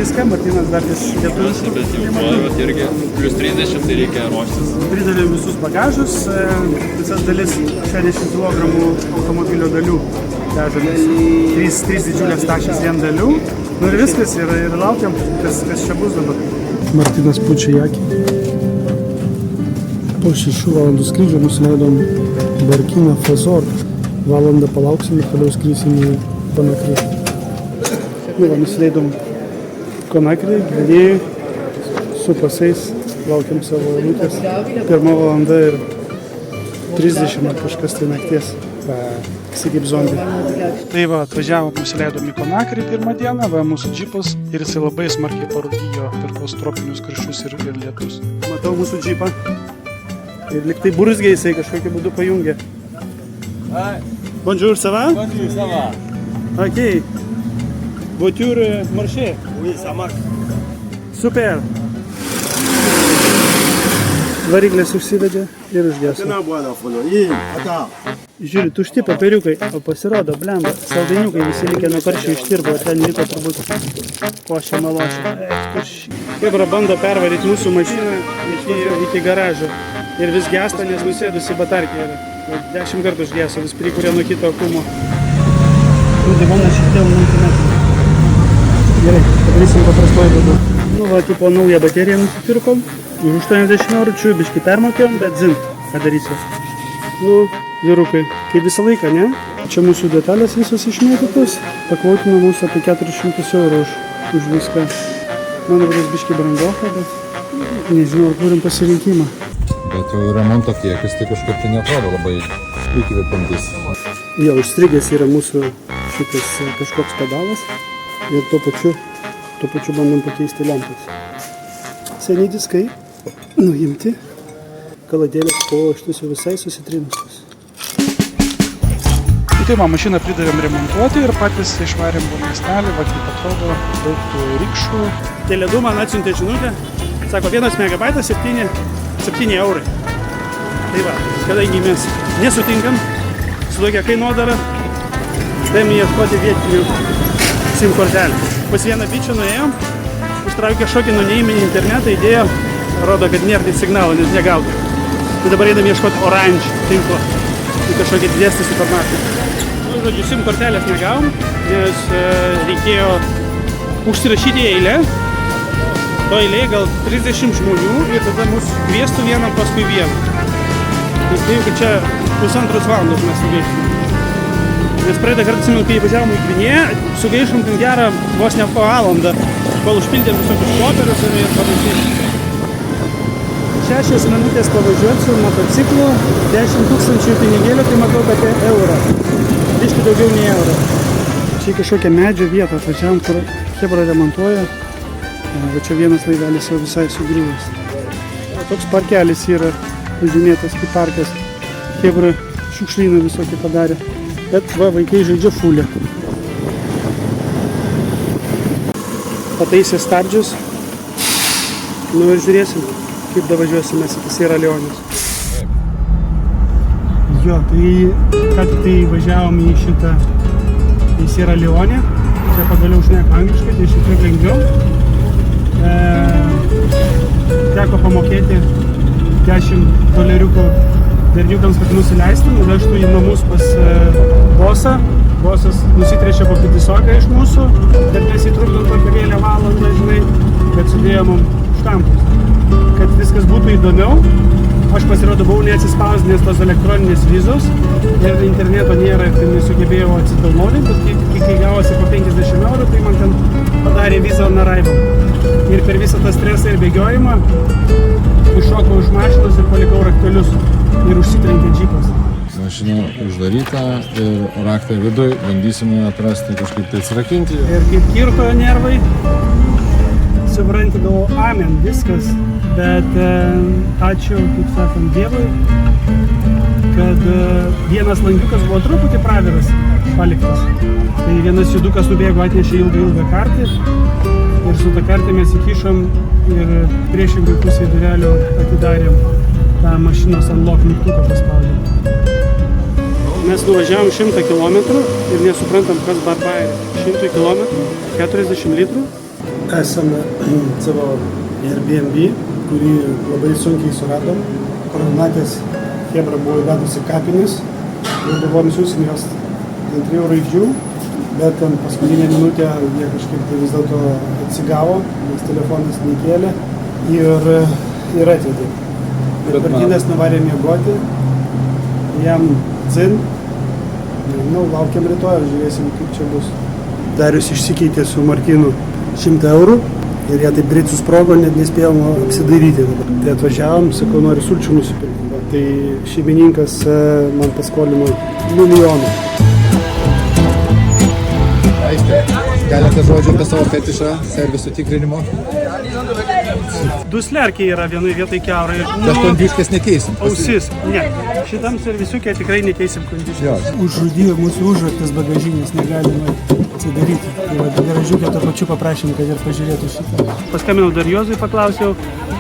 viską, Martynas dar vis lietuviškų. Bet jau irgi plus 30, tai reikia ruoštis. Pridavėm visus bagažus, visas dalis 60 kg automobilio dalių vežamės. 3 didžiulės tašės vien dalių. Nu ir viskas, ir laukiam, kas čia bus dabar. Martynas pučia į akį. Po 6 valandų skrydžio nusileidom Burkina Faso. Valandą palauksim ir toliau skrisim į Konakry. Nusileidom Konakry, Gvinėjui, su pasais, laukiam savo eilutės. 1 valanda ir 30 ar kažkas tai nakties. Visi kaip zombiai. Tai va, atvažiavom, nusileidom į Konakrį pirmą dieną, va, mūsų džipas ir jisai labai smarkiai parūdijo per tuos tropinius karščius ir lietus. Matau mūsų džipą ir liktai burzgiai jisai kažkokiu būdu pajungė. Bonjour, ça va? Bonjour, ça va. Ok. Voiture marché? Oui, ça marche. Super. Variklės užsivedė ir užgeso. Žiūri, tušti papiriukai, o pasirodo, blemba, saldainiukai visi likę nuo karščio ištirbo, ten liko turbūt košė malošė. Kebra bando pervaryti mūsų mašiną iki garažo ir vis gesta, nes nusėdusi batarkė yra. 10 kartų užgeso, vis prikuria nuo kito akumo. Divonas šiek tiek metrų. Gerai, padarysim paprastuoju būdu. Nu va, tipo naują bateriją nusipirkom. Už 80 eurų čia biškį permokėjom, bet zin, ką darysiu. Nu, vyrukai, kaip visą laiką, ne? Čia mūsų detalės visos išmėtytos. Pakvotino mūsų apie 400 eurų už viską. Man vadės biškį brangoka, bet nežinau, ar turim pasirinkimą. Bet jau remonto kiekis tai kažkaip tai neatrodo labai įkvepiantis. Jo, užstrigęs yra mūsų šitas kažkoks pedalas ir tuo pačiu bandom pakeisti lempas. Seniai diskai nuimti, kaladėlės po šitus jau visai susitrinusius. Tai man mašiną pridavėm remontuoti ir patys išvarėm po miestelį, va kaip atrodo, daug rikšų. Tele2 man atsiuntė žinutę, sako 1 megabaitas 7 eurai. Tai va, kadangi mes nesutinkam su tokia kainodara, taim ieškoti vietinių SIM kortelį. Pas vieną bičią nuėjom, ištraukė šokį nuo neįminį internetą, įdėjo, rodo, kad nėra signalo, nes negaudo. Tai dabar eidam ieškoti Orange tinklo į kažkokį didesnį supermarketą. Nu, žodžiu, SIM kortelės negavom, nes reikėjo užsirašyti į eilę. To eilėje gal 30 žmonių ir tada mus kviestų vienam paskui vieną. Nes tai, kad čia 1,5 valandos mes sugaištum. Nes praeitą kartą, atsimenu, kai važiavom į Gvinėją, sugaišom ten gerą vos ne po valandą, kol užpildėm visokius popierius ir panašiai. 6 minutės pavažiuoti su motociklu, 10 000 pinigėlių, tai matau apie eurą. Biškį daugiau nei eurą. Čia kažkokią medžio vietą atvažiavom, kur Hebra remontuoja. Va čia vienas laivelis jau visai sugriuvęs. Toks parkelis yra užžymėtas kaip parkas. Hebra šiukšlyną visokį padarė. Bet va, vaikai žaidžia fulę. Pataisė stabdžius. Nu ir žiūrėsim, kaip davažiuosim mes iki Sierra Leonės. Jo, tai ką tik tai važiavom į šitą į Sierra Leonę. Čia pagaliau šneka angliškai, tai šiek tiek lengviau. Teko pamokėti 10 doleriukų berniukams, kad nusileistų, nuvežtų į namus pas bosą. Bosas nusitrešė kokį tisoką iš mūsų, bet mes įtrukdom tokią vėlę valandą, žinai, kad sudėjom štampus. Kad viskas būtų įdomiau, aš pasirodo buvau neatsispausdinęs tos elektroninės vizos ir interneto nėra ir tai nesugebėjau atsidownloadinti, bet kai gavosi po 50 eurų, tai man ten padarė vizą on arrival. Ir per visą tą stresą ir bėgiojimą iššokau iš mašinos ir palikau raktelius ir užsitrenkė džipas. Mašina uždaryta ir raktai viduj, bandysime atrasti kažkaip tai atsirakinti. Ir kaip kirto nervai, supranti, galvo, amen, viskas, bet ačiū, kaip sakant, Dievui, kad vienas langiukas buvo truputį praviras paliktas. Tai vienas judukas nubėgo, atnešė ilgą kartį ir su tą kartą mes įkišom ir priešingai pusėje durelio atidarėm tą mašinos unlock mygtuką paspaudėm. Mes nuvažiavom 100 km ir nesuprantam, kas barbairė. 100 km, 40 litrų. Esame savo Airbnb, kurį labai sunkiai suradom. Koordinatės chebra buvo įvedusi kapines ir buvo nusiųsim jos ant 3 raidžių, bet ten paskutinę minutę jie kažkaip tai vis dėlto atsigavo, nes telefonas neįkėlė ir atvedė. Ir Martynas nuvarė miegoti, jam dzin, laukiam rytoj, žiūrėsim kaip čia bus. Darius išsikeitė su Martynu 100 eurų ir jie taip greit susprogo, net nespėjom apsidairyti. Tai atvažiavom, sakau, noriu sulčių nusipirkti. Tai šeimininkas man paskolino 1 milijoną. Aistė, keletą žodžių apie savo fetišą servisų tikrinimo. Duslerkiai yra vienoje vietoje kiaurai. Bet kondiškės nekeisim. Ausis. Ne. Šitam servisiukė tikrai nekeisim kondiškės. Jo. Užžudyjo mūsų užraktas bagažinės, negalima atsidaryti. Tai garažiukė to pačiu paprašym, kad ir pažiūrėtų šitą. Paskambinau dar Juozui, paklausiau,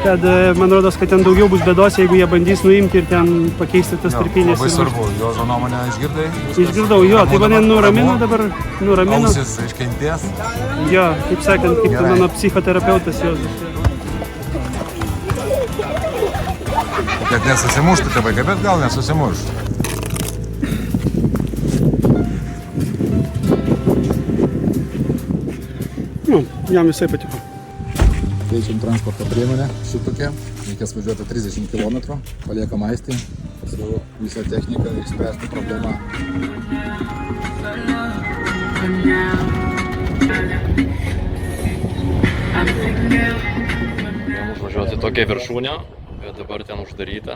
kad man rodos, kad ten daugiau bus bėdos, jeigu jie bandys nuimti ir ten pakeisti tas tarpinės. Labai svarbu, Juozo nuomonę išgirdai? Išgirdau, jo, tai mane nuramino dabar, nuramino. Ausis iškentės? Jo, kaip sakant, kaip mano psichoterapeutas Juozas. Kad nesusimuštų tie vaikai, bet gal nesusimuštų. Nu, jam visai patiko. Keičiam transporto priemonę, šitokia, reikės važiuoti 30 km, paliekam Aistį, su visą techniką ir spręsti problemą. Užvažiuoti tokią viršūnę, bet dabar ten uždaryta.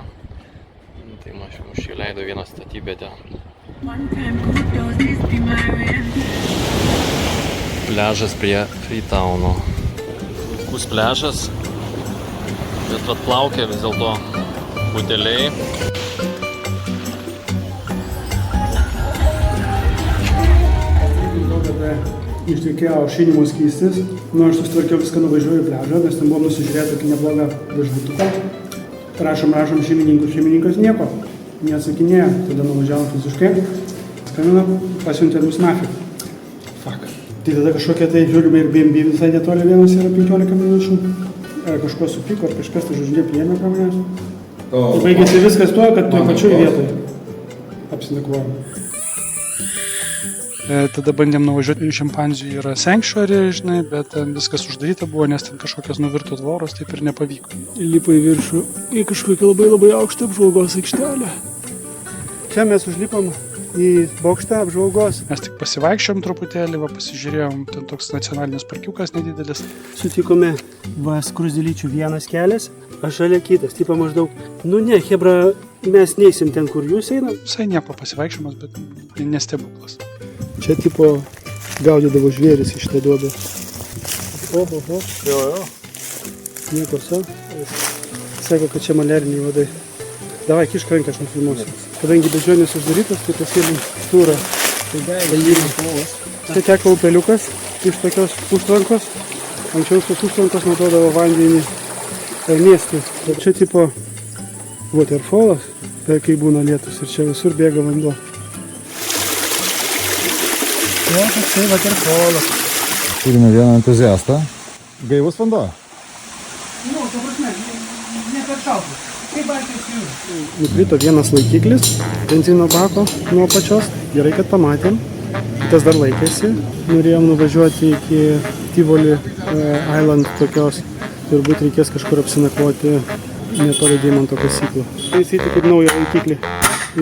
Tai mus įleido vieną statybvietę. Pliažas prie Freetowno. Puikus pliažas, bet atplaukia vis dėlto buteliai. Ištekėjo aušinimo skystis. Nu, aš susitvarkiau viską, nuvažiuoju į pliažą, nes ten buvom nusižiūrėję tokį neblogą viešbutuką. Rašom šeimininkas nieko, neatsakinėjo. Tada nuvažiavom fiziškai, skambinam, pasiuntė mus nafig. Fuck. Tai tada kažkokia tai žiūrime ir Airbnb visai netoli vienas yra 15 minučių. Kažko supyko, ar kažkas tai žodžiu nepriėmė prie manęs. Baigėsi viskas tuo, kad tuo pačiu vietoje apsinakvojom. Tada bandėm nuvažiuoti į šimpanzių, yra sanctuary, žinai, bet ten viskas uždaryta buvo, nes ten kažkokios nuvirto tvoros, taip ir nepavyko. Lipo į viršų į kažkokią labai aukštą apžvalgos aikštelę. Čia mes užlipom į bokštą apžvalgos. Mes tik pasivaikščiom truputėlį, pasižiūrėjom, ten toks nacionalinis parkiukas nedidelis. Sutikome, skruzdėlyčių vienas kelias, aš šalia kitas, tipo maždaug, nu ne, hebra, mes neisim ten, kur jūs einam. Visai nieko pasivaikščiomas, bet nestebuklas. Čia tipo gaudydavo žvėris iš tą duobę. Oho. Jo. Nieko sa. Sako, kad čia maliariniai vadai. Davai, kišk ranką, aš nufilmuosiu. Kadangi bežionės uždarytas, tai pasėlim turą. Čia teko upeliukas iš tokios užtvankos. Anksčiau tos užtvankos naudodavo vandenį miestui. Bet čia tipo waterfallas, kai būna lietus ir čia visur bėga vanduo. Jo, toksai waterfallas. Turime vieną entuziastą. Gaivus vanduo. Nu, to prasme, ne per šaltas. Kaip Baltijos jūra. Nukrito vienas laikiklis benzino bako nuo pačios. Gerai, kad pamatėm. Kitas dar laikėsi. Norėjom nuvažiuoti iki Tivoli Island tokios. Turbūt reikės kažkur apsinakvoti netoli Deimanto kasyklų. Taisyti kaip naują laikiklį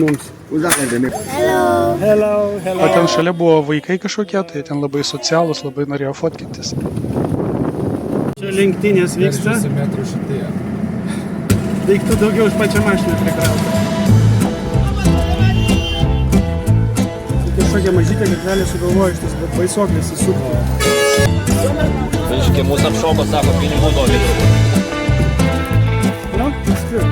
mums. Hello. O ten šalia buvo vaikai kažkokie, tai ten labai socialus, labai norėjo fotkintis. Čia lenktynės vyksta. Daiktų daugiau už pačią mašiną prikrauta. Kažkokia mažytė gatvelė sugalvojo iš tas baisoklis įsukti. Iški, mūsų apšoko, sako, pinigų duodi. Nu, skiriu.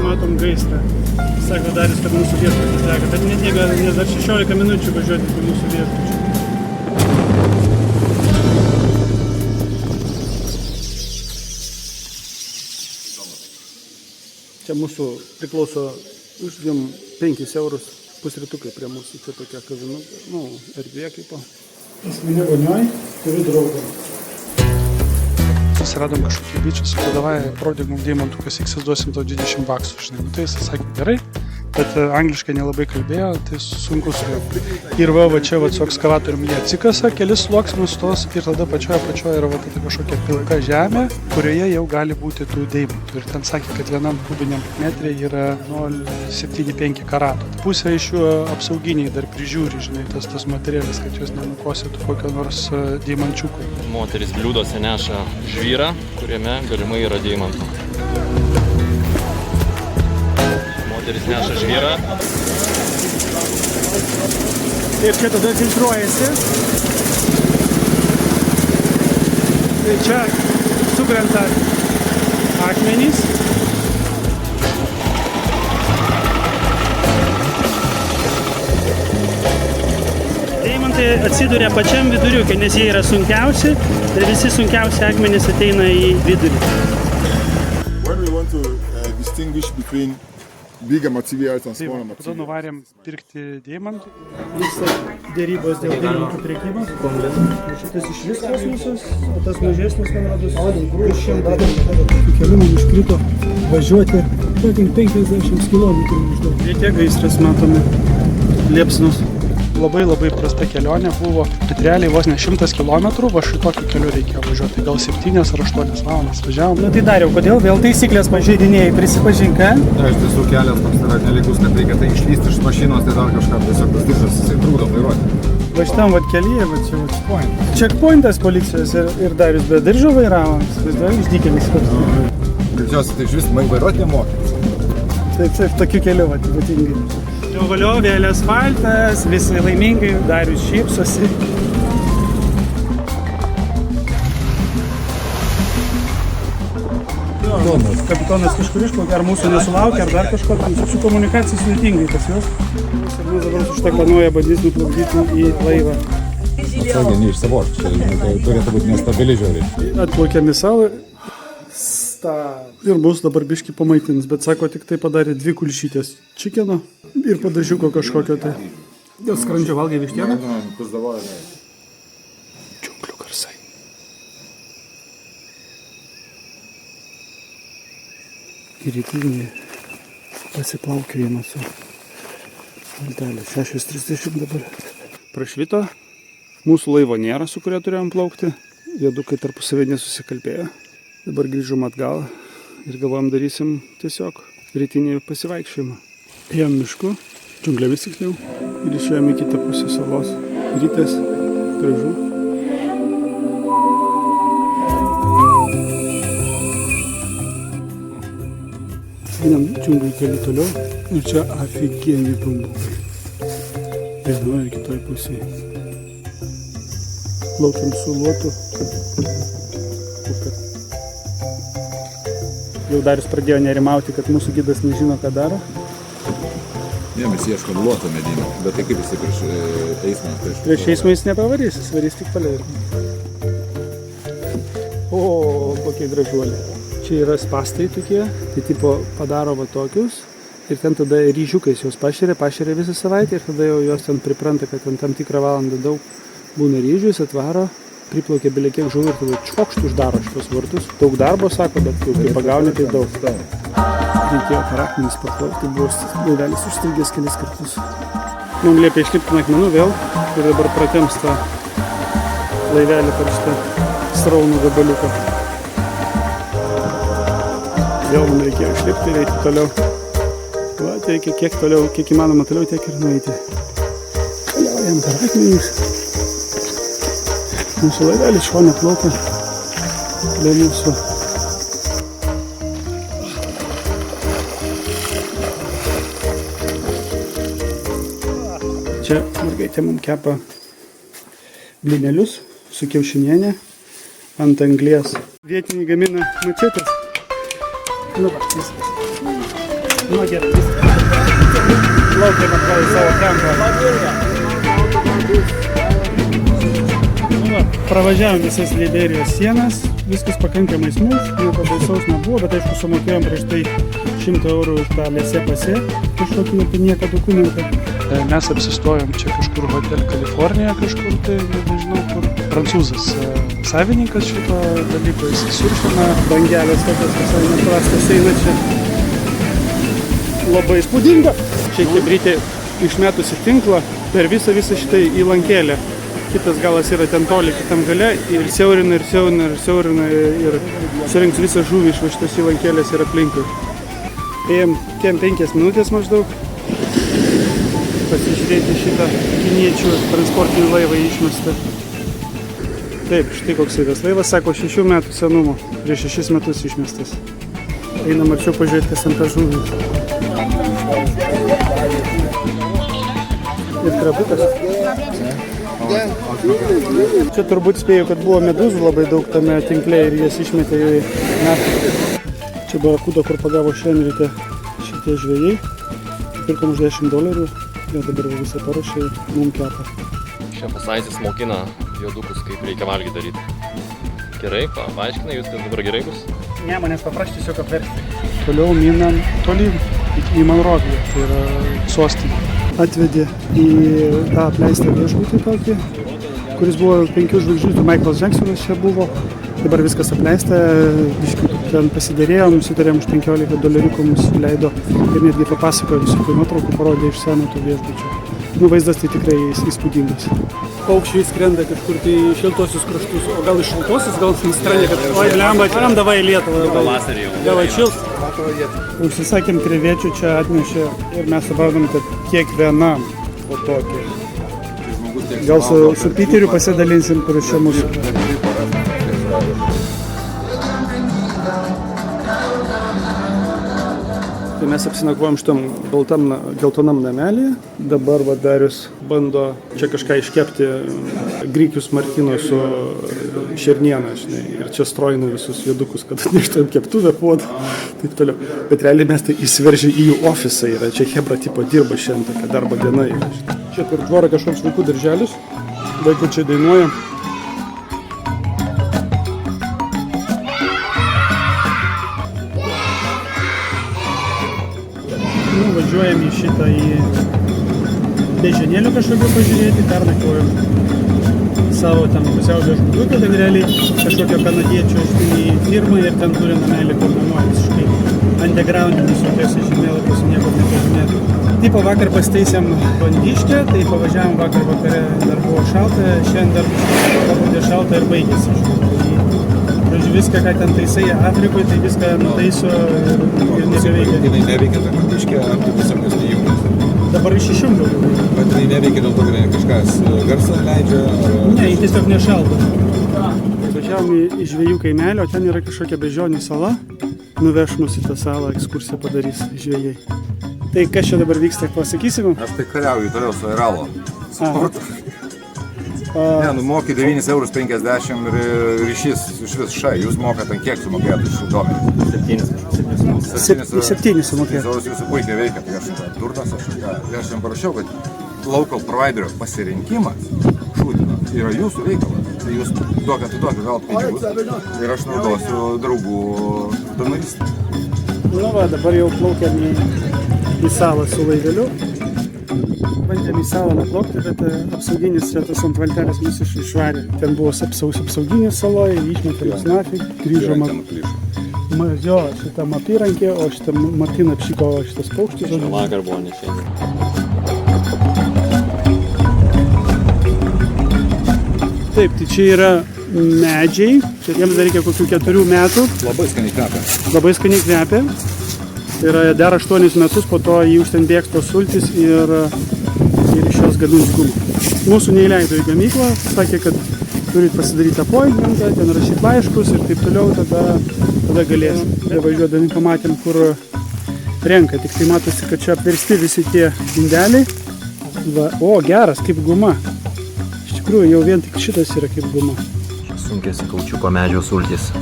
Matom gaisrą. Sako Darius, kad mūsų viešbutis dega, bet net nes dar 16 minučių važiuoti į mūsų viešbučių. Čia mūsų priklauso, uždėm 5 eurus pusrytukai prie mūsų, čia tokia kavinų, erdvė kaip po. Pas mane vonioj, turiu draugą. Susiradom kažkokį bičią, sakau, davai, parodyk mums deimantukas X, duosim tau 20 baksų, žinai. Nu, tai jis sakė, gerai, bet angliškai nelabai kalbėjo, tai sunku su juo. Ir va čia su ekskavatorium jie atsikasa, kelis sluoksnius tos ir tada pačioje yra va tada kažkokia pilka žemė, kurioje jau gali būti tų deimantų. Ir ten sakė, kad vienam kubiniam metrė yra 0,75 karato. Pusė iš jų apsauginiai dar prižiūri, žinai, tas materialis, kad jos nenukosėtų kokio nors deimančiuko. Moteris bliūdose neša žvyrą, kuriame galimai yra deimantų. Moteris neša žvyrą. Ir čia tada filtruojasi. Tai čia sukrenta akmenys. Deimantai atsiduria pačiam viduriuke, nes jie yra sunkiausi ir visi sunkiausi akmenys ateina į vidurį. When we want to distinguish between bigger materials and smaller Tada materials. nuvarėm pirkti deimantų. Vyksta dėrybos dėl deimantų prekybos. Šitas iš vis kosmosas, o tas mažesnis, man rodos, 200. Keliu man iškrito važiuoti 50 km maždaug. Reikia gaisras, matome, liepsnus. Labai prasta kelionė buvo, bet realiai vos ne 100 km, va šitokiu keliu reikėjo važiuoti, gal 7 ar 8 valandas važiavom. Na tai Dariau, kodėl vėl taisyklės pažeidinėjai, prisipažink, ką? Iš tiesų kelias toks yra nelygus, kad reikia tai išlysti iš mašinos, tai dar kažką tiesiog tas diržas, jisai trūdo vairuoti. Va šitam vat kelyje, va čia checkpoint. Checkpointas policijos ir Darius be diržo vairavo, vaizduoju, išdykelis. Greičiausiai tai iš vis vairuoti nemokės. Taip, tokiu keliu, va, ypatingai. Jau valio, vėl asfaltas, visi laimingai, Darius šypsosi. Kapitonas kažkur išplaukė, ar mūsų nesulaukia, ar dar kažko, tam su komunikacija sudėtingai pas juos. Ir mes dabar su šitą planuoja bandys nuplaukdyti į laivą. Atsargiai neišsivoš, čia turėtų būti nestabili žiauriai. Atplaukėm į salą ir mus dabar biškį pamaitins, bet sako, tik tai padarė 2 kulšytės čikeno ir padažiuko kažkokio tai. Dėl skrandžio valgai vištieną? Džiunglių garsai. Ir rytinį pasiplaukėjimą su valtelė. 6:30 dabar. Prašvito. Mūsų laivo nėra, su kuria turėjom plaukti. Jie dukai tarpusavį nesusikalbėjo. Dabar grįžom atgal ir galvojam darysim tiesiog rytinį pasivaikščiojimą. Ėjom mišku, džiunglėmis tiksliau, ir išėjom į kitą pusę salos. Rytas, gražu. Einam džiunglių keliu toliau ir čia aфиgenį bambukai. Vienoje ir kitoje pusėje. Plaukiam su luotu. Jau Darius pradėjo nerimauti, kad mūsų gidas nežino, ką daro. Ne, mes ieškom luoto medinio, bet tai kaip jisai prieš eismą? Prieš eismą jis nepavarys, jis varys tik palei. O, kokie gražuoliai. Čia yra spastai tokie, tai tipo padaro va tokius. Ir ten tada ryžiukais juos pašeria visą savaitę ir tada jau juos ten pripranta, kad ten tam tikrą valandą daug būna ryžių, jis atvaro. Priplaukia belekiek žuvų ir tada čpokšt uždaro šitos vartus. Daug darbo, sako, bet kai pagauni, tai daug. Reikėjo per akmenis paplaukti, buvo laivelis užstrigęs kelis kartus. Mums liepė išlipti nuo akmenų vėl ir dabar pratems tą laivelį per šitą sraunų gabaliuką. Vėl mums reikėjo išlipti ir eiti toliau. Va, tai reikia kiek toliau, kiek įmanoma toliau, tiek ir nueiti. Keliaujam per akmenis. Mūsų laivelis šone plaukia be mūsų. Čia mergaitė mums kepa blynelius su kiaušinienė ant anglies. Vietiniai gamina mačetės. Nu va, viskas. Nu gerai, viskas. Plaukiam atgal į savo kampą. Pravažiavom visas Liberijos sienas, viskas pakankamai smulk, nieko baisaus nebuvo, bet aišku sumokėjom prieš tai 100 eurų už tą lesė pasė, kažkokį apie nieką dokumentą. Mes apsistojom čia kažkur Hotel Kalifornija kažkur, tai nežinau kur. Prancūzas savininkas šito dalyko, jis suršina. Bangelės tokios visai neprastas eina čia. Labai įspūdinga. Čia chebrytė išmetusi tinklą per visą šitą įlankėlę. Kitas galas yra ten toli, kitam gale ir siaurina ir surinks visą žuvį iš šitos įlankėlės ir aplinkui. Ėjom 5 minutės maždaug pasižiūrėti šitą kiniečių transportinį laivą išmestą. Taip, štai koks tas laivas, sako 6 metų senumo, prieš 6 metus išmestas. Einam arčiau pažiūrėti, kas ant tą žuvį. Ir krabukas. Čia turbūt spėjau, kad buvo medūzų labai daug tame tinkle ir jas išmetė į naftą. Čia buvo kuda, kur pagavo šiandien ryte šitie žvejai. Pirkom už $10 ir dabar visą paruošė mums kepa. Šefas Aizis mokina juodukus, kaip reikia valgyti daryti. Gerai, paaiškinai, jūs dabar gerai bus? Ne, manęs paprašė tiesiog apversti. Toliau minam tolyn į Monroviją, tai yra sostinė. Atvedė į tą apleistą viešbutį tokį, kuris buvo 5 žvaigždžių, Michaelas Jacksonas čia buvo. Dabar viskas apleista, ten pasidėrėjom, sutarėm už $15 mums leido ir netgi papasakojo visokių nuotraukų, parodė iš seno tų viešbučių. Vaizdas tai tikrai įspūdingas. Paukščiai skrenda kažkur tai į šiltosius kraštus, o gal iš šiltosius, gal nusprendė, kad oi, blemba, atvaram davai į Lietuvą, gal atšils. Užsisakėm krevečių, čia atnešė ir mes suprantam, kad kiekvienam po tokį. Gal su Piteriu pasidalinsim, kuris čia mūsų. Tai mes apsinakvojom šitam baltam geltonam namelį. Dabar Darius bando čia kažką iškepti, grikius martino su šerniena, žinai, ir čia strojina visus juodukus, kad atneštumėm keptuvę, puodą, taip toliau. Bet realiai mes tai įsiveržė į jų ofisą, yra čia hebra tipo dirba šiandien, tokia darbo diena yra. Čia per dvorą kažkoks vaikų darželis, vaikų čia dainuoja. Važiuojam į šitą bežionėlių kažkokio pažiūrėti, pernakvojom savo tam pusiau viešbutuką, ten realiai kažkokio kanadiečio firmą ir ten turi namelį kur nuomoja visiškai undergroundinis, tokiuose žemėlapiuose niekur nepažymėtų. Taip, vakar pasitaisėm Bandiškę, tai pavažiavom vakar vakare, dar buvo šalta, šiandien dar pabudė šalta ir baigėsi. Žodžiu, viską, ką ten taisai Afrikoje, tai viską nutaiso ir nebeveikia. Jinai neveikia ta Bandiškė, ar tu tiesiog nesijungas? Dabar išjungiau. Bet jinai neveikia dėl to, kad kažkas garsą leidžia? Ne, jį tiesiog nešaldo. Važiavom į žvejų kaimelį, o ten yra kažkokia bežionė sala. Nuveš mus į tą salą, ekskursiją padarys žvejai. Tai kas čia dabar vyksta, pasakysim? Aš tai kariauju toliau su Airalo sportu. Ne, moki 9,50 € ir ryšys iš vis šai. Jūs mokate ant kiek sumokėtų iš duomenys? 7 sumokėtų. Jūsų puikiai veikia, tai aš durnas, aš jam parašiau, kad local providerio pasirinkimas šūdino yra jūsų reikalas. Tai jūs duokate gaut pinigus ir aš naudosiu draugų donorystę. Nu va, dabar jau plaukiam į salą su laiveliu. Bandėm į salą nuplaukti, bet apsauginis čia tas ant valtelės mus išvarė. Ten buvo apsauginis saloje, išmetė mus nafig, grįžom. Jo, šitam apyrankė, o šitam Martina apšyko šitas paukštis. Vakar buvo ne šiandien. Taip, tai čia yra medžiai, čia jiems dar reikia kokių 4 metų. Labai skaniai kvepia. Labai skaniai kvepia. Tai yra dar 8 metus, po to jį už ten bėgs tos sultis ir iš jos gamins gumą. Mūsų neįleido į gamyklą, sakė, kad turit pasidaryti appointmentą, ten rašyti laiškus ir taip toliau, tada galėsim. Važiuodami pamatėm, kur renka, tik tai matosi, kad čia apversti visi tie indeliai. Va, o, geras, kaip guma. Iš tikrųjų, jau vien tik šitas yra kaip guma. Sunkėsi kaučiuko medžio sultis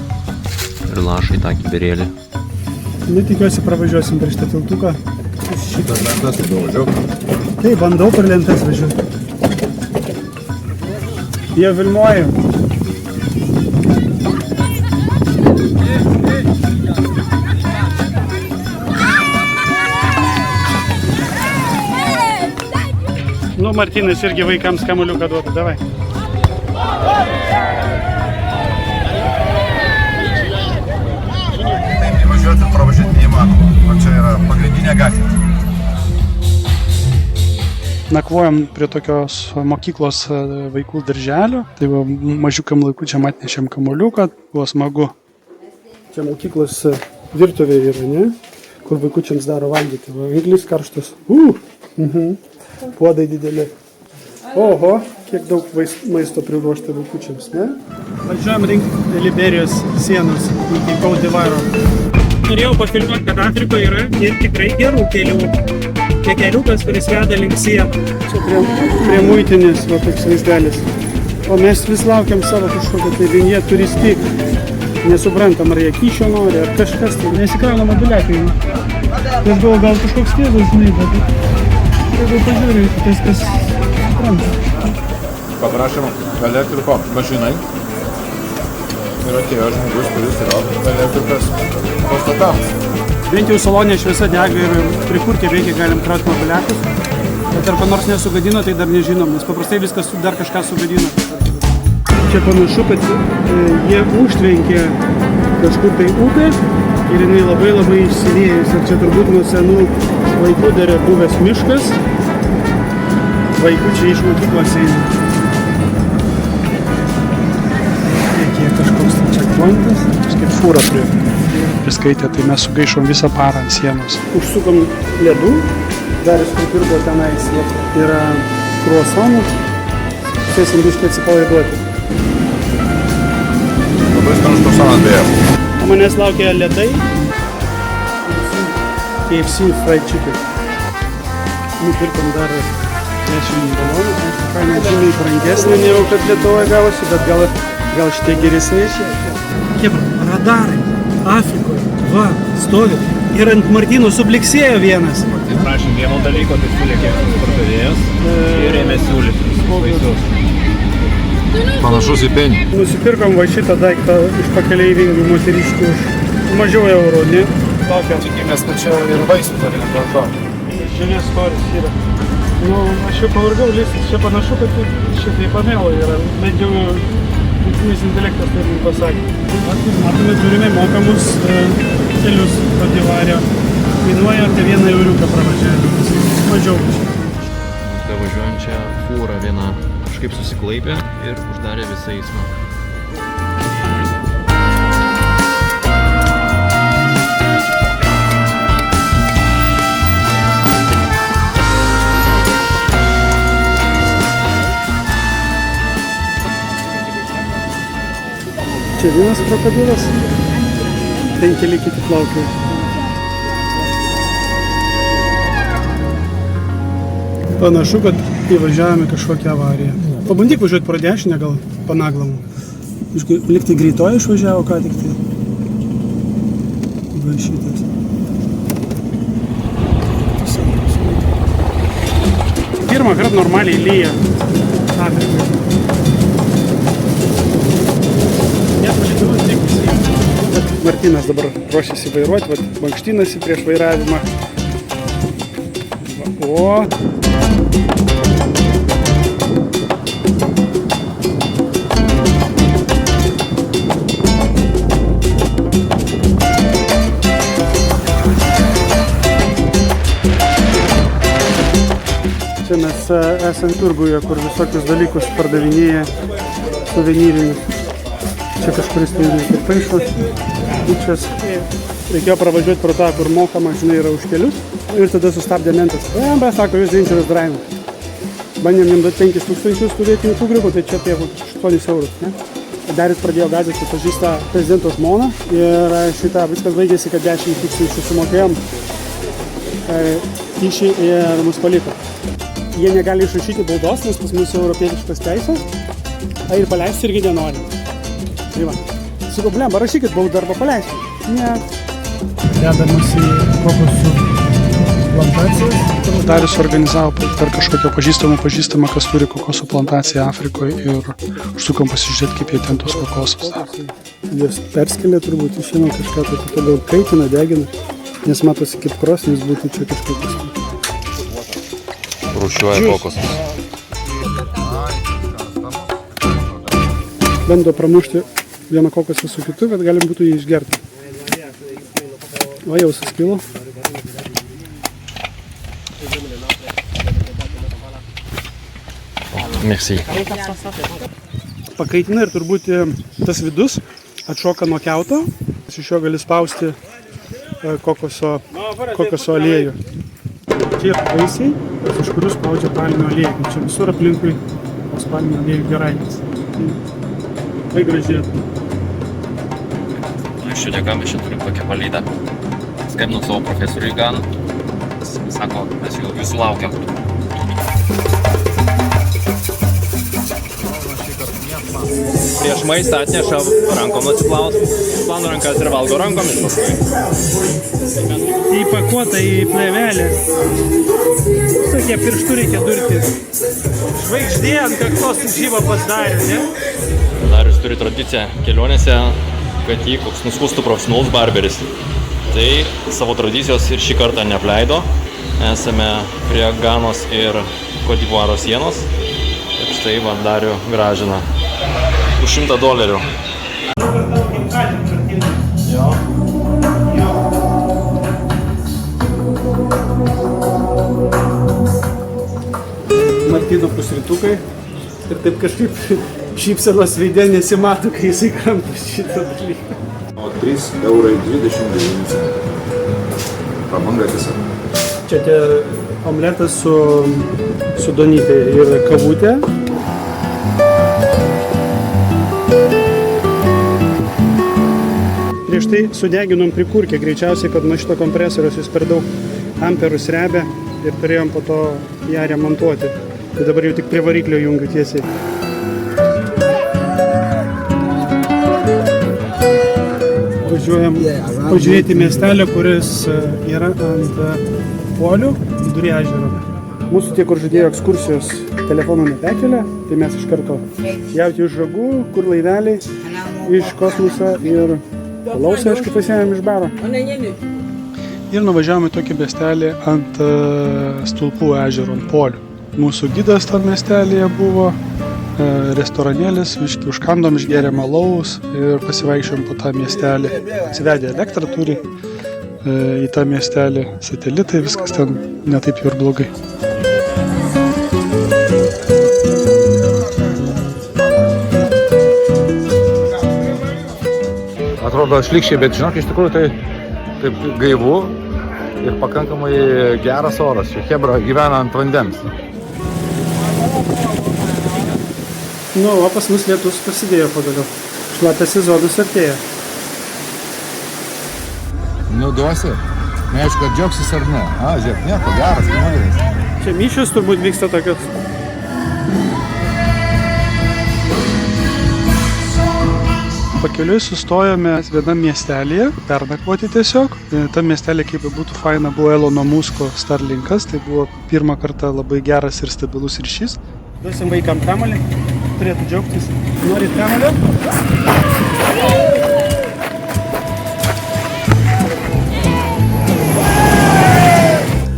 ir lašai tą kibirėlį. Nu, tikiuosi pravažiuosim prieš tą tiltuką. Šitas lentas ir važiuoju. Tai bandau per lentas važiuoti. Jie vilmoja. Nu, Martynas irgi vaikams kamuoliuką duoda, davai. Įvažiuoti ir pravažiuoti neįmanoma. O čia yra pagrindinė gatvė. Nakvojom prie tokios mokyklos vaikų darželio. Tai va, mažiukam laikučiam atnešėm kamuoliuką, buvo smagu. Čia mokyklos virtuvė yra, ne? Kur vaikučiams daro valgyti. Va, anglis karštas. Puodai dideli. Oho, kiek daug maisto priruošta vaikučiams, ne? Važiuojam rinkti Liberijos sienos iki Côte d'Ivoire. Norėjau pafilmuoti, kad Afrikoje yra ir tikrai gerų kelių. Čia keliukas, kuris veda link sieną. Čia prie muitinės, va toks vaizdelis. O mes vis laukiam savo kažkokią tai vinjetę turistik. Nesuprantam, ar jie kyšio nori, ar kažkas. Tai nesikraunama biliakai. Aš galvoju, gal kažkoks tėvas, žinai, bet jeigu pažiūrėjau, tai kas supranta. Paprašėm elektriko mašinai ir atėjo žmogus, kuris yra elektrikas pastatams. Bent jau salonė šviesa dega ir prikurti veikia, galim krauti mobiliakus. Bet ar nors nesugadino, tai dar nežinom, nes paprastai viskas dar kažką sugadino. Čia panašu, kad jie užtvenkė kažkur tai upę ir jinai labai išsiliejusi. Ir čia turbūt nuo senų laikų dar buvęs miškas. Vaikučiai iš mokyklos eina. Kiek kažkoks checkpointas, kažkaip fūra priskaitė, tai mes sugaišom visą parą ant sienos. Užsukom ledų, dar jis pripirko tenais, yra kruasonų, sėsim biškai atsipalaiduoti. Labai skanus kruasonas beje. O manęs laukia ledai, KFC fried chicken. Nupirkom dar 10 balonų, aišku, kaina žymiai brangesnė, negu kad Lietuvoje gavosi, bet gal šitie geresni. Kebra, radarai Afrikoje, va, stovi. Ir ant Martyno subliksėjo vienas. Tai prašym vieno dalyko, tai sulėkė pardavėjas ir ėmė siūlyti vaisius. Panašus į penį. Nusipirkom va šitą daiktą iš pakeleivingų moteriškių už mažiau eurų, ne? Tokią. Tikimės, kad čia ir vaisių turi dėl to. Žinės storis yra. Nu, aš jau pavargau listis, čia panašu, kad šitai panelo yra, bet jau dirbtinis intelektas taip pasakė. Matome, turime mokamus kelius Côte d'Ivoire. Kainuoja apie 1 euriuką pravažiavimas. Mažiau. Štai važiuojančią fūrą viena kažkaip susiklaipė ir uždarė visą eismą. Čia vienas krokodilas, ten keli kiti plaukia. Panašu, kad įvažiavome kažkokią avariją. Pabandyk važiuoti pro dešinę, gal panaglamų. Liktai greitoji išvažiavo, ką tik tai. Va šitas. Pirmą kartą normaliai lyja Afrikoje. Martynas dabar ruošiasi vairuoti, mankštinasi prieš vairavimą. O. Čia mes esam turguje, kur visokius dalykus pardavinėja suvenyrinius. Čia kažkuris tai ir paišo, bučias. Reikėjo pravažiuoti pro tą, kur mokama, žinai, yra už kelius. Ir tada sustabdė mentas. Sako, jūs dangerous driving. Bandėm jam duoti 5000 tų vietinių kubriukų, tai čia apie 8 eurus. Ne? Dar jis pradėjo gąsdinti, pažįsta prezidento žmoną. Ir šitą viskas baigėsi, kad 10 000 sumokėjom kyšį ir mus paliko. Jie negali išrašyti baudos, nes pas mus europietiškas teisės. Ir paleisti irgi nenori. Tai va. Sakau, blem, parašykit baudą arba paleisti. Ne. Dedamas į kokosų plantacijas. Darius organizavo per kažkokią pažįstamą, kas turi kokosų plantaciją Afrikoje ir užsukom pasižiūrėti, kaip jie ten tos kokosus daro. Jos perskelia turbūt išėmė kažką, tai toliau kaitina, degina, nes matosi kaip krosnis būtų čia kažkokios. rūšiuoja kokosus. Bando pramušti vieną kokosą su kitu, bet galim būtų jį išgerti. O jau suskilo. Merci. Pakaitina ir turbūt tas vidus atšoka nuo kiauto. Iš jo gali spausti kokoso aliejų. Čia yra vaisiai, iš kurių spaudžia palmių aliejų. Čia visur aplinkui palmių aliejų geraitis. Tai gražiai. Iš čia dėka mes čia turim tokią palydą. Skambinau savo profesoriui Gan. Sako, mes jau jūsų laukiam. Prieš maistą atneša rankom atsiplaus. Plano rankas ir valgo rankomis paskui. Įpakuota į plėvelę. Tokie pirštų reikia durti. Žvaigždė ant kaktos žyvą pasidarė, ne? Darius turi tradiciją kelionėse, kad jį koks nuskustų profesionalus barberis. Tai savo tradicijos ir šį kartą neapleido. Esame prie Ganos ir Kodivuaro sienos. Ir štai man Darių gražina. Už $100. Jo. Martyno pusrytukai. Ir taip kažkaip šypsenos veidė nesimato, kai jisai kramto šitą dalyką. 3,29 €. Prabanga tiesiog. Čia tie omletas su donytė ir kavutė. Prieš tai sudeginom prikurkę, greičiausiai, kad nuo šito kompresoriaus jis per daug amperų srebia ir turėjom po to ją remontuoti. Tai dabar jau tik prie variklio jungiu tiesiai. Važiuojam pažiūrėti miestelį, kuris yra ant polių vidury ežero. Mūsų tie, kur žadėjo ekskursijos, telefonų nepekelia, tai mes iš karto jauti už žagų, kur laiveliai iš kosmoso ir Lausą, aišku, pasiėmėm iš baro. Ir nuvažiavome į tokį miestelį ant Stulpų ežero, ant polių. Mūsų gidas tam miestelėje buvo, restoranėlis, užkandom, išgėrėm alaus ir pasivaikščiojom po tą miestelį. Atsivedė elektrą, turi į tą miestelį satelitai, viskas ten netaip jau ir blogai. Atrodo šlykščiai, bet žinok, iš tikrųjų tai taip gaivu ir pakankamai geras oras. Čia chebra gyvena ant vandens. Nu, o pas mus lietus prasidėjo pagaliau. Šlapias sezonas artėja. Nu, duosi. Neaišku, kad džiaugsis ar ne. Žiūrėk, nieko, geras, nuogeris. Čia mišios turbūt vyksta tokios. Pakeliui sustojome vienam miestelėje, pernakvoti tiesiog. Tam miestelė, kaip būtų faina, buvo Elono Musko Starlinkas. Tai buvo pirmą kartą labai geras ir stabilus ryšys. Duosim vaikam kamuolį, turėtų džiaugtis. Norit kamuolio?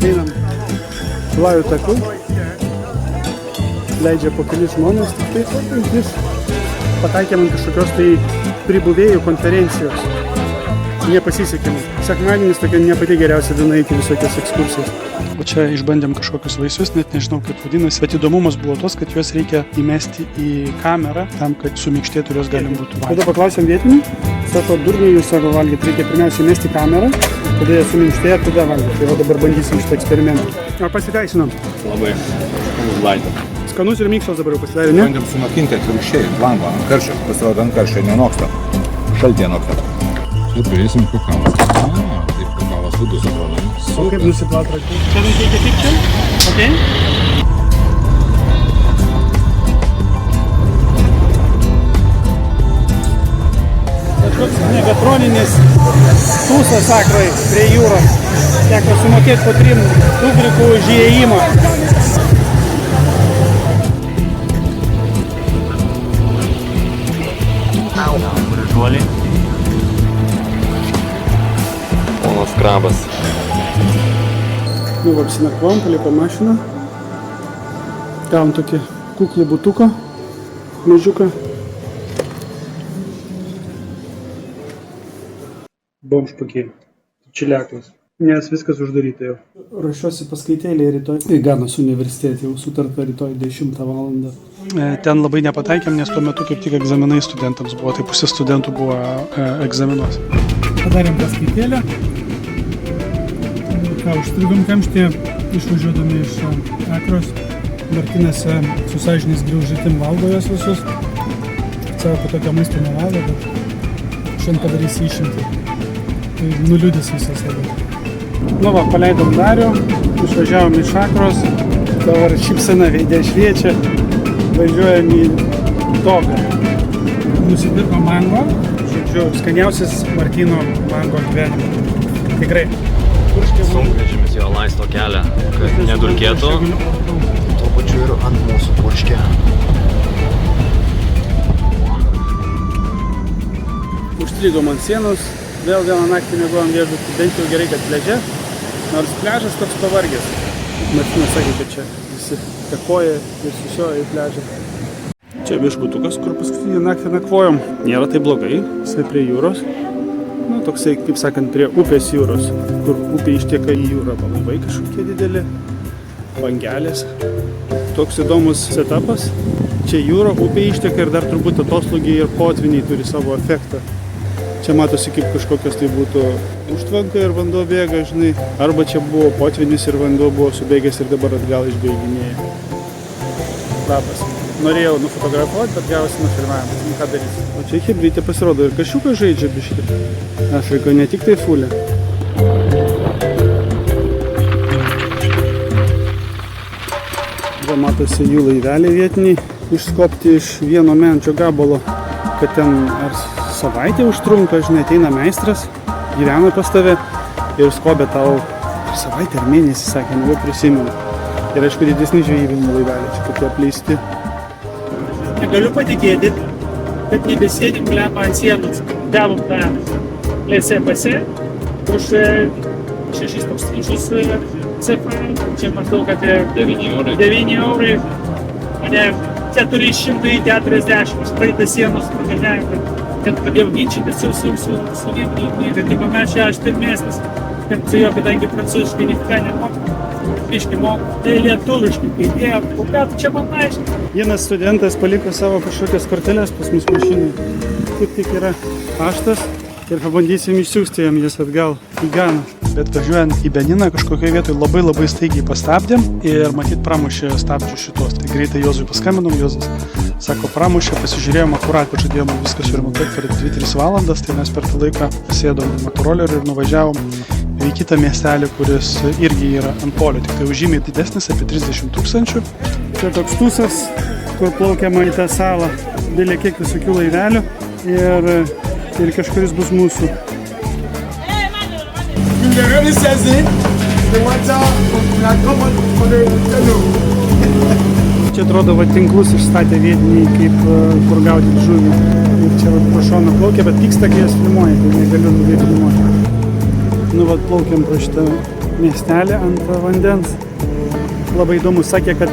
Einam Lajų taku. Leidžia po kelis žmonės, tik tai jis pataikėm ant kažkokios tai pribuvėjų konferencijos. Nepasisekėm. Sekmadienis tokia ne pati geriausia diena eiti visokias ekskursijas. O čia išbandėm kažkokius vaisius, net nežinau kaip vadinasi. Bet įdomumas buvo tos, kad juos reikia įmesti į kamerą, tam, kad suminkštėtų ir juos galim būtų valgyti. Tada paklausėm vietinių, sako, durniai jūs sako valgyti, reikia pirmiausia įmesti į kamerą, tada jie suminkštėja, tada valgyti. Tai va dabar bandysim šitą eksperimentą. Ar pasiteisinom? Labai laidė. Skanus ir minkštas dabar jau pasidarė, ne? Bandėm sunokinti atvirkščiai, langą ant karščio. Pasirodo, ant karščio nenoksta. Šaltyje noksta. Čia turėsim kakavas. Taip kakavas vidus atrodo. O kaip nusiplaut raktų? Čia nuteikia tik čia? Okay. Kažkoks megatroninis tūsas sakrai prie jūros. Teko sumokėti po 3 rubrikų už įėjimą. Žuoliai. Ponas krabas. Nu, apsinakvom, palikom mašiną. Gavom tokį kuklų butuką, mažiuką. Bomžpakį, čiliaklas, nes viskas uždaryta jau. Ruošiuosi paskaitėlį rytoj. Ganos universitete jau sutarta rytoj 10 valandą. Ten labai nepataikėm, nes tuo metu kaip tik egzaminai studentams buvo, tai pusė studentų buvo egzaminuose. Padarėm paskaitėlę. Ką, užstrigom kamštį, išvažiuodami iš Akros. Martynas su sąžinės graužitim valgo jos visus. Savo, kad tokio maisto nevalgo, bet šiandien padarysi išimtį. Tai nuliūdis visas labai. Nu va, paleidom Darių, išvažiavom iš Akros, dabar šypsena veidė šviečia, važiuojam į Dogą. Nusipirkom mango, žodžiu, skaniausias Martyno mango gyvenime. Tikrai. Sunkvežimis jo laisto kelią, kad nedulkėtų. Tuo pačiu ir ant mūsų purškė. Užstrigom ant sienos, vėl vieną naktį mėgojom viešbutį, bent jau gerai, kad pliaže, nors pliažas toks pavargęs. Martynas sakė, kad čia visi tekoja ir susioja į pliažą. Čia viešbutukas, kur paskutinį naktį nakvojom. Nėra tai blogai, jisai prie jūros. Nu, toksai, kaip sakant, prie upės jūros, kur upė ištieka į jūrą, palaivai kažkokie dideli, bangelės. Toks įdomus setupas. Čia jūra, upė ištieka ir dar turbūt atoslūgiai ir potviniai turi savo efektą. Čia matosi kaip kažkokios tai būtų užtvanka ir vanduo bėga, žinai. Arba čia buvo potvinis ir vanduo buvo subėgęs ir dabar atgal išbėginėja. Labas. Norėjau nufotografuoti, bet gavosi nufilmavimas. Nu ką darysi. O čia chebrytė pasirodo ir kašiukas žaidžia biškį. Afrikoje ne tik tai fulė. Va matosi jų laiveliai vietiniai, išskopti iš vieno menčio gabalo, kad ten ar savaitę užtrunka, žinai, ateina meistras, gyvena pas tave ir skobė tau savaitę ar mėnesį, sakė, jau prisimenu. Ir aišku, didesni žvejybiniai laiveliai, čia tokie apleisti. Negaliu patikėti, kad nebesėdim lemą ant sienos. Gavom tą laissez-passer už 6000 CFA, čia maždaug apie 9 eurai, mane 440 praeitą sienos pravažiavimą, kad pradėjau ginčytis su vietiniu, kad kaip mes čia aš pirmesnis, kad su jo, kadangi prancūziškai nitka nemoku, biškai moku, tai lietuviškai, kai jie, o ką tu čia man aiškiai? Vienas studentas paliko savo kažkokias korteles pas mus mašinai. Kaip tik yra paštas ir pabandysim išsiųsti jam jas atgal į Ganą. Bet važiuojant į Beniną kažkokioje vietoje labai staigiai pastabdėm ir matyt pramušė stabdžių šitos. Tai greitai Jozui paskambinom, Jozas sako pramušė, pasižiūrėjom akurat, kad žadėjom viską suremontuoti per 2-3 valandas, tai mes per tą laiką sėdom į motorolerių ir nuvažiavom į kitą miestelį, kuris irgi yra ant polio, tik tai užžymiai didesnis, apie 30 000. Čia toks tūsas, kur plaukiama į tą salą, dėlė kiek visokių laivelių ir kažkuris bus mūsų. Čia atrodo, va, tinklus išstatė vietiniai, kaip kur gaudyti žuvį. Ir čia va, pro šoną plaukia, bet pyksta, kai jas filmuoja, tai negaliu nuvėti filmuoti. Nu, va, plaukiam pro šitą miestelį ant vandens. Labai įdomu, sakė, kad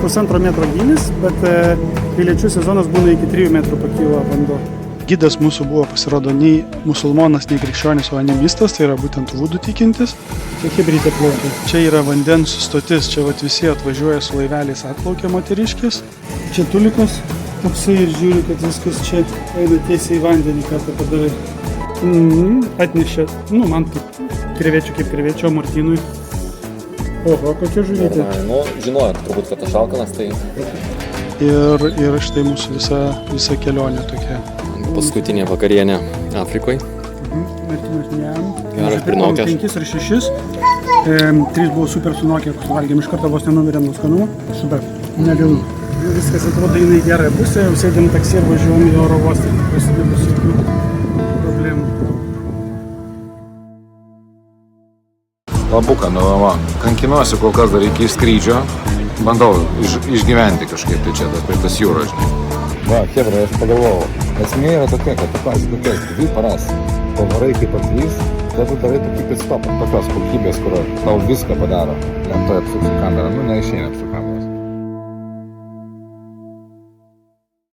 1,5 metro gylis, bet kai liečių sezonas būna iki 3 metrų pakyla vanduo. Gidas mūsų buvo, pasirodo, nei musulmonas, nei krikščionis, o animistas, tai yra būtent vudu tikintis. Čia chebrytė plaukia. Čia yra vandens stotis, čia vat, visi atvažiuoja su laiveliais, atplaukia moteriškės. Čia tulikas toksai ir žiūri, kad viskas čia eina tiesiai į vandenį, ką tu padarai. Atnešė, nu, man krevečių kaip krevečių, o Martynui. Oho, kokia žuvytė. Nu, žinojot, turbūt, kad aš alkanas, tai... Ir štai mūsų visa kelionė tokia. Paskutinė vakarienė Afrikoje. Geras prinokęs. 5 ar 6. 3 buvo super sunokę, valgėm iš karto vos nenumirėm nuo skanumo. Super, negaliu. Viskas atrodo eina į gerą pusę, jau sėdėm taksi ir važiuojam į oro uostą. Prasidėjus jokių problemų. Labuka, nu, va, kankinuosi kol kas dar iki skrydžio. Bandau išgyventi kažkaip, tai čia tas jūra, žinai. Va, chebra, aš pagalvojau, esmė yra tokia, kad tu pasi tokias 2 paras pavarai kaip atvys, tada tu darai tokį pitstopą, tokios kokybės, kur tau viską padaro. Lentoje apsuksi kamerą, nu neišeina apsukt kameros.